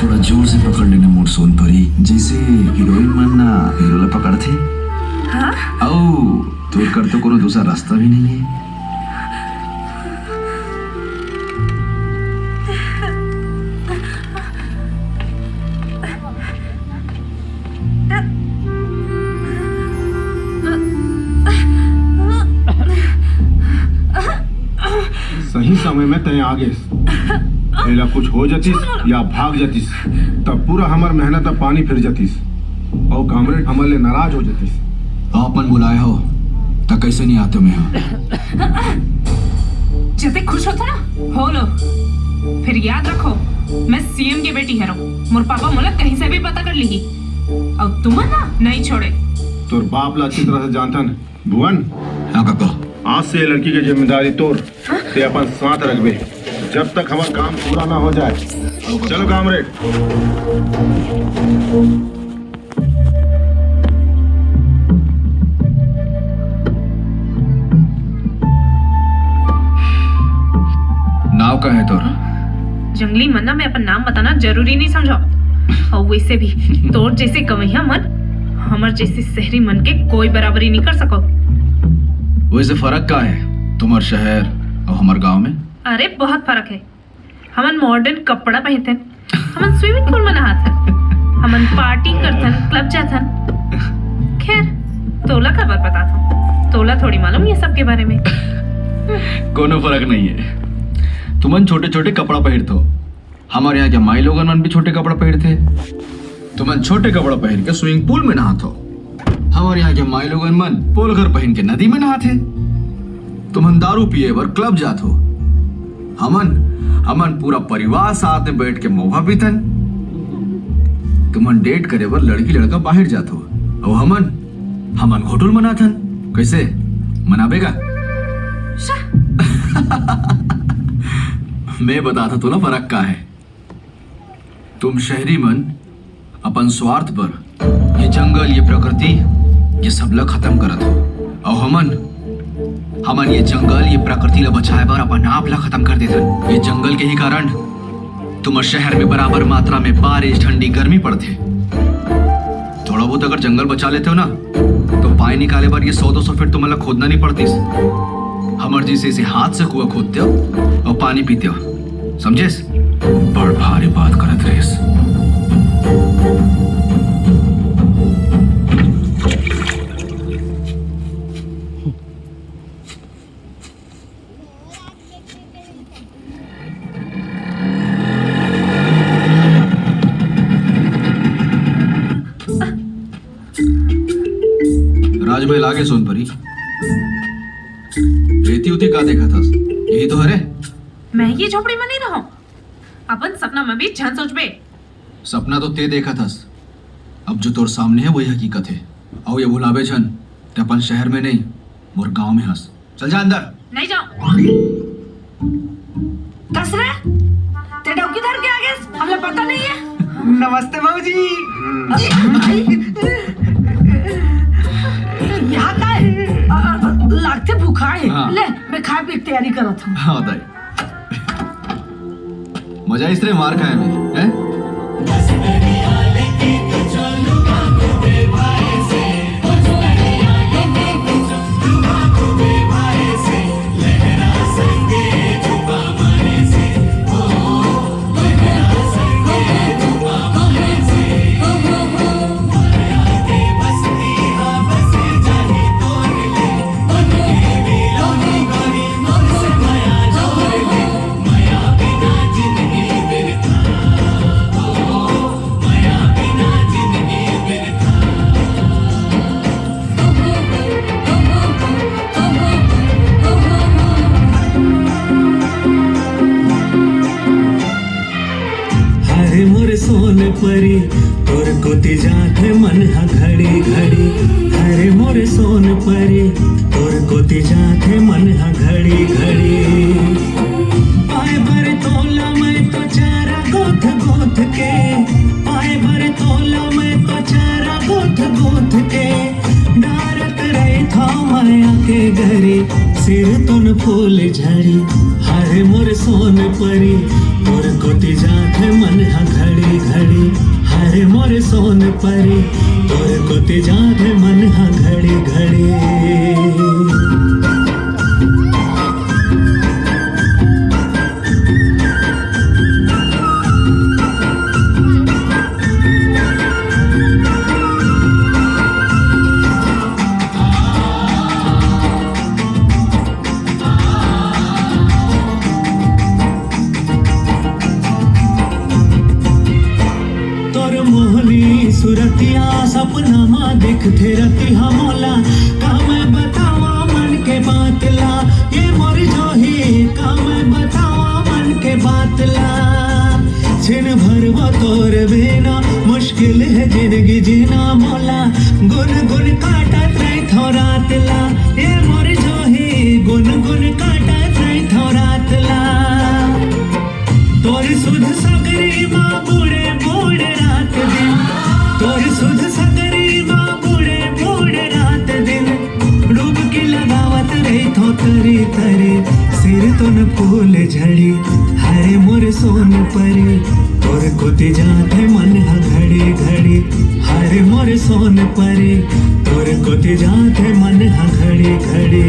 थोड़ा जोर से पकड़ लेना मोर सोन परी, जैसे हीरोइन मन ना हीरो ला पकड़थे। हाँ? आओ तोर कर तो कोनो दूसरा रास्ता भी नहीं है। सही समय में तय आ गए, पहला कुछ हो जातीस या भाग जातीस तब पूरा हमार मेहनत अब पानी फिर जातीस और कामरेड हमारे नाराज हो जातीस। अपन बुलाए हो तो कैसे नहीं आते मैं? जितने खुश होता ना हो लो, फिर याद रखो मैं सीएम की बेटी है। मोर पापा मोला कहीं से भी पता कर ली और तुम ना नहीं छोड़े। तोर बाप ला अच्छी तरह से जानता न भुवन। हाँ काका, आज से लड़की की जिम्मेदारी तोर ते अपन साथ रखबे जब तक हमारा काम पूरा ना हो जाए। चलो कामरेड। नाव का है तोर? जंगली मन्ना में अपन नाम बताना जरूरी नहीं समझो। और वैसे भी तोर जैसे गवैया मन हमर जैसे शहरी मन के कोई बराबरी नहीं कर सको। वैसे फर्क का है तुम्हार शहर और हमार गांव में? अरे बहुत फर्क है। हमन मॉडर्न कपड़ा पहनते, हमन स्विमिंग पूल में नहाते, हमन पार्टी करथन, क्लब जाथन। खैर तोला खबर पता था, तोला थोड़ी मालूम ये सब के बारे में। कोनो फर्क नहीं है। तुमन छोटे छोटे कपड़ा पहनते हो, हमारे यहाँ क्या माई लोगन मन भी छोटे कपड़ा पहनते। तुमन छोटे कपड़ा पहन के स्विमिंग पूल में नहाते हो, हमारे यहाँ के माई लोगन मन पोलघर पहन के नदी में नहाते। तुमन दारू पिए बर क्लब जात हो, हमन पूरा परिवार साथ में बैठ के मौका पीतन। तुमन डेट करे बर लड़की लड़का बाहर जात हो और हमन होटल मनाथन। कैसे मनाबेगा? मैं बताता तो ना फर्क का है। तुम शहरी मन अपन स्वार्थ पर ये जंगल, ये प्रकृति, ये सब ला खत्म करत हो और हमन ये जंगल, ये प्रकृति ला बचाए बर अपन आप ला खत्म कर देथन। ये जंगल के ही कारण तुम्हारे शहर में बराबर मात्रा में बारिश, ठंडी, गर्मी पड़ते। थोड़ा बहुत अगर जंगल बचा लेते हो ना तो पानी निकाले बार ये 100-200 फीट तुम्हारा खोदना नहीं पड़तीस। हमर जैसे इसे हाथ से कुआं खोदते हो और पानी पीते हो, समझेस? बड़ भारी बात करत रहीस। राजमहल आगे सोनपरी, रेती उती का देखा था? यही तो है। मैं ये झोपड़ी में नहीं रहूं। अपन सपना में भी झन सोच बे। सपना तो ते देखा था, अब जो तोर सामने है वही हकीकत है। और ये भुलावे छन ते अपन शहर में नहीं मोर गांव में हंस। चल जा अंदर। नहीं जाऊं। दस रे ते डौकी धर के आ गए, हमें पता नहीं है। नमस्ते बाबूजी। यहाँ का लागते भूखा है। हाँ। ले मैं खाए पी की तैयारी करत हूँ। हाँ दाई, मजा इस तरह मार खाए में है? परी तोर कोती जाथे मन हा घड़ी घड़ी। हरे मोरे सोन परी तोर कोती जाथे मन हा घड़ी घड़ी। पाए भर तोला मैं तो चारा गोथ गोथ के, पाए भर तोला मैं तो चारा गोथ गोथ के। डारत रही था माया के घरी सिर तुन फूल झड़ी। हरे मोरे सोन परी तोर कोती जाथे मन हा घड़ी घड़ी। परी तोर कोती जागे मन हा घड़ी घड़ी तोर मोहनी सुरतिया सपना मा दिखते रतिहा मोला का मैं बतावा मन के बातला ये मोर जोही का मैं बतावा मन के बातला छिन भर वो तोर बिना मुश्किल है जिंदगी जीना मोला गुन गुन काटत रही थोरातला ये मोर जोही गुन गुन काटत रही थोरातला तोर सुध सगरी माँ बूढ़े बूढ़े रात दिन तोर सुध सगरी माँ बूढ़े बूढ़े रात दिन डुबकी लगावत रही थो तरी तरी सिर तो न फूल झड़ी हरे मोर सोन परी तोर कोती जाते मन हा घड़ी घड़ी हरे मोर सोन परी तोर कोती जाते मन हा घड़ी घड़ी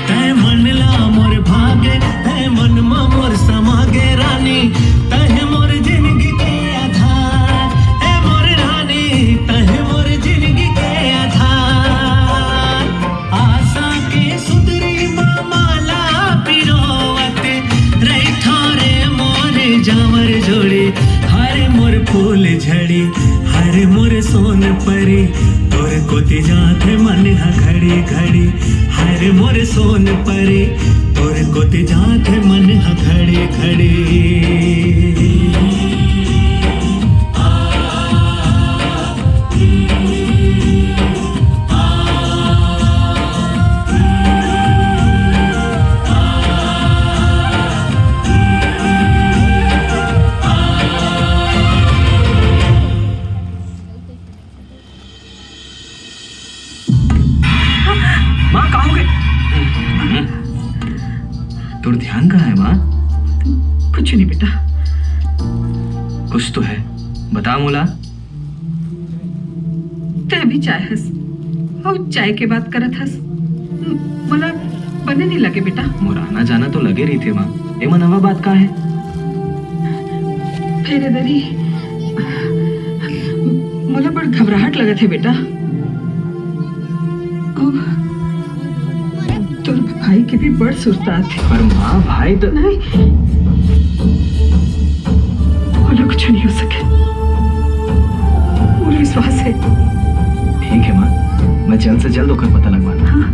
तय मन ला मोर भागे तय मन मा मोर समागे रानी तह मोर जिंदगी के आधार ए मोर रानी तह मोर जिंदगी के आधार आशा के सुंदरी माला पिरोवत रही थारे मोर जावर जोड़ी हरे मोर फूल झड़ी हरे मोर सोन परी तोर कोती जाते मन हा घड़ी घड़ी हरे मोर सोन परी तोर कोती जाते मन हा घड़ी घड़ी माँ कहाँ हो गए? तोर ध्यान कहाँ है माँ? कुछ नहीं बेटा। कुछ तो है, बता मोला। ते भी चाय हस और चाय के बात करत हस मला बने नहीं लगे बेटा। मोर आना जाना तो लगे रही थे माँ, एमा नवा बात का है? फेरे दरी मला बड़ घबराहट लगे थे बेटा। तोर भाई के भी बड़ सुरता थे। पर माँ भाई तो नहीं बोला कुछ नहीं हो सके, पूरा विश्वास है। ठीक है माँ, मैं जल्द से जल्द होकर पता लगवाना। हाँ।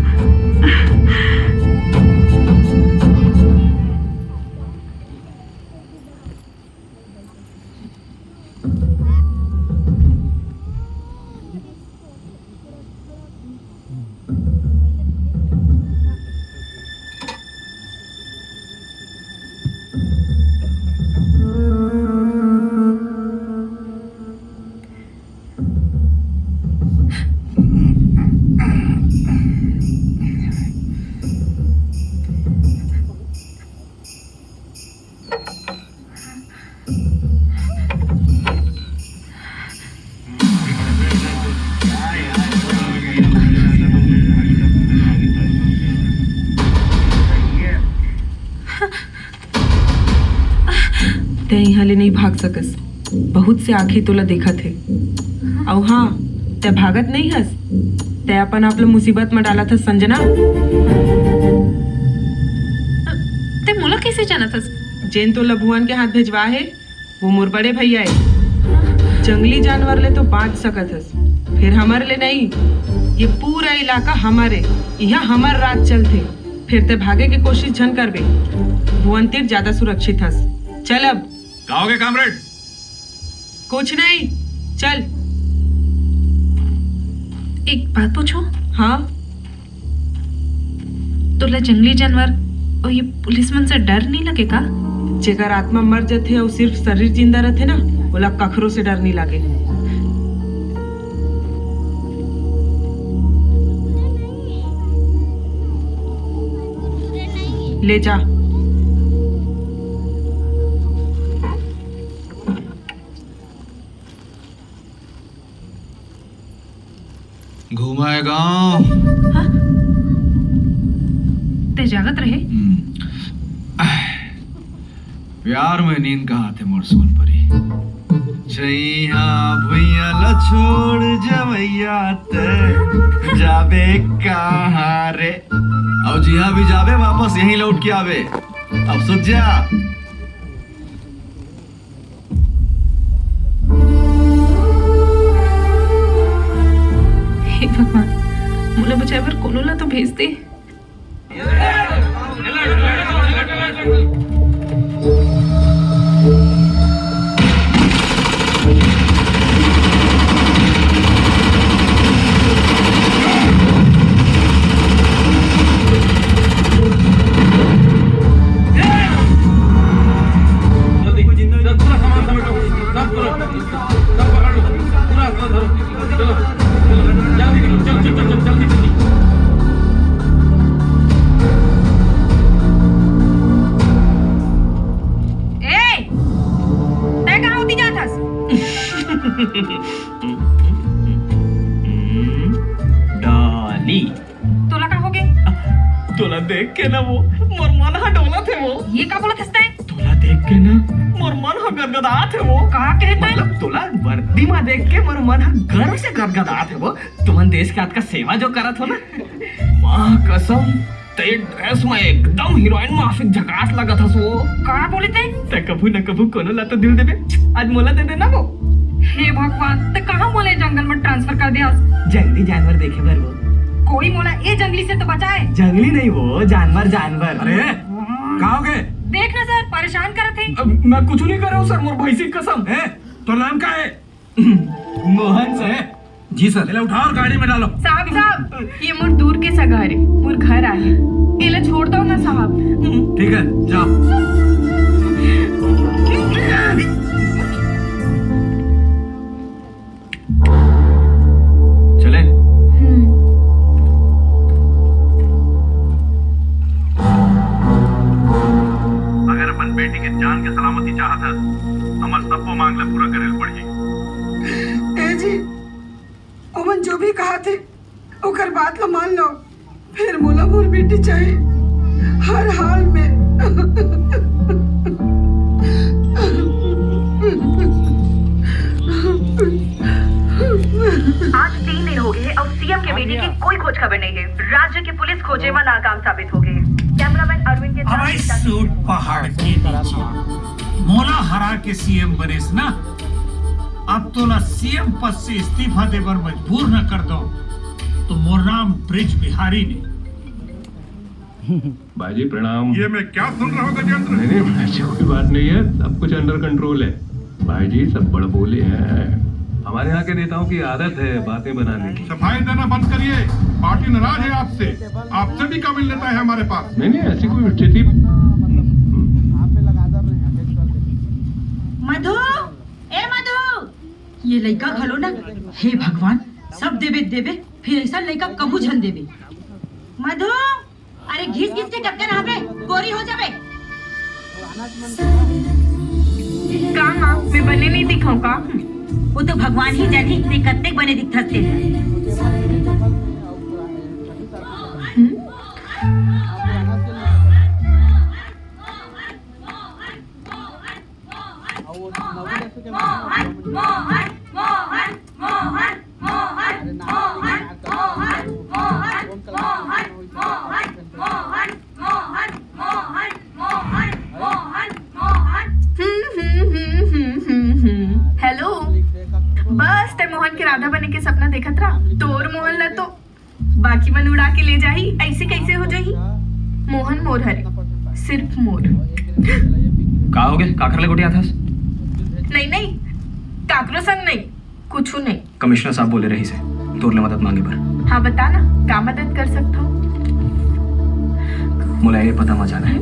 ते यहाँ ले नहीं भाग सकस, बहुत से आखी तोला देखा थे। और हाँ, ते भागत नहीं हस, ते अपन आप लोग मुसीबत में डाला था संजना। ते मोला कैसे जाना था? जेन तो लभुआन के हाथ भिजवा है वो मोर बड़े भैया है। जंगली जानवर ले तो बाँच सकत हस, फिर हमारे ले नहीं। ये पूरा इलाका हमारे, यहाँ हमार रात चलते। फिर ते भागे की कोशिश झन करबे, भुवन तीर ज्यादा सुरक्षित हस। चल अब कहोगे कामरेड? कुछ नहीं, चल। एक बात पूछो? हाँ तोला जंगली जानवर और ये पुलिसमन से डर नहीं लगे का? जेकर आत्मा मर जाथे और सिर्फ शरीर जिंदा रहते ना, बोला कखरों से डर नहीं लागे। ले जा। घुमाए गांव। ते जागत रहे। प्यार में नींद कहाँ थे मोर सोन परी। जइया भुइया ल छोड़ जवैया ते जाबे कहाँ रे। अब जिहा भी जाबे वापस यहीं लौट के आवे। अब सोच जा। हे भगवान, मोला बचाए बर कोनो ला तो भेज दे। डाली तोला का हो गए? तोला देख के ना वो मोर मन हा डोला थे वो। ये का बोलत हस्ता है? तोला देख के ना मोर मन हा गदगदा थे वो। का कहता है? मतलब तोला वर्दी में देख के मोर मन हा गर्व से गदगदा थे वो। तुमन देश के का सेवा जो करत हो ना, मां कसम ते ड्रेस में एकदम हीरोइन माफिक झकास लगत हस वो। का बोले थे? ते कभू न कभू कोनो ला तो दिल देबे। आज मोला दे देना वो। हे भगवान, ते कहां मोले जंगल में ट्रांसफर कर दिया? जंगली जानवर देखे बर वो। कोई मोला ए जंगली से तो बचाए। जंगली नहीं वो, जानवर जानवर। अरे कहाँ हो गए? देख ना सर, परेशान कर थे। मैं कुछ नहीं कर रहा हूँ सर, मोर भाई की कसम है। तो नाम क्या है? मोहन सर। जी सर। ले उठाओ और गाड़ी में डालो। साहब साहब, ये मोर दूर के सगारे मोर घर आए। एला छोड़ दो ना साहब। ठीक है, जाओ। चले। अगर अपन बेटी के जान के सलामती चाहत है, हमर सबको मांगला पूरा करे पड़ी। ए जी, ओमन जो भी कहा थे ओकर बात ला मान लो। फिर मोला मोर बेटी चाहिए हर हाल में। आज 3 दिन हो गए और सीएम के बेटे की कोई खोज खबर नहीं है। राज्य की पुलिस खोजे में नाकाम साबित हो गई। कैमरामैन अरविंद के हवाई सूट पहाड़ के नीचे मोला हरा के सीएम बनेस ना। अब तो ना सीएम पद से इस्तीफा देकर मजबूर न कर दो तो मोर नाम ब्रिज बिहारी ने। भाई प्रणाम। ये मैं क्या सुन रहा हूँ गजेंद्र? नहीं ऐसी कोई बात नहीं है, सब कुछ अंडर कंट्रोल है। भाई जी सब बड़ बोले हैं। हमारे यहाँ के नेताओं की आदत है बातें बनाने की। सफाई देना बंद करिए, पार्टी नाराज है आपसे। आपसे भी काबिल नेता है हमारे पास। नहीं नहीं ऐसी कोई स्थिति। मधु, ए मधु, ये लड़का खलो ना। हे भगवान, सब देवे देवे फिर ऐसा लड़का कबू झन देवे। मधु, अरे घिस घिस के टक्कर आवे, गोरी हो जावे। का माँ, मैं बने नहीं दिखाऊं का? वो तो भगवान ही जाने इतने कत्ते बने दिखते हैं। हेलो, बस ते मोहन के राधा बने के सपना देखत रहा। तोर मोहन ला तो बाकी मन उड़ा के ले जाही। ऐसे कैसे हो जाही? मोहन मोर हरे, सिर्फ मोर। का हो गए? का कर ले गोटिया था? नहीं नहीं, काकरो संग नहीं, कुछ नहीं। कमिश्नर साहब बोले रही से तोर ले मदद मांगे पर। हाँ बता ना, क्या मदद कर सकता हूँ? मोला ये पता मचाना है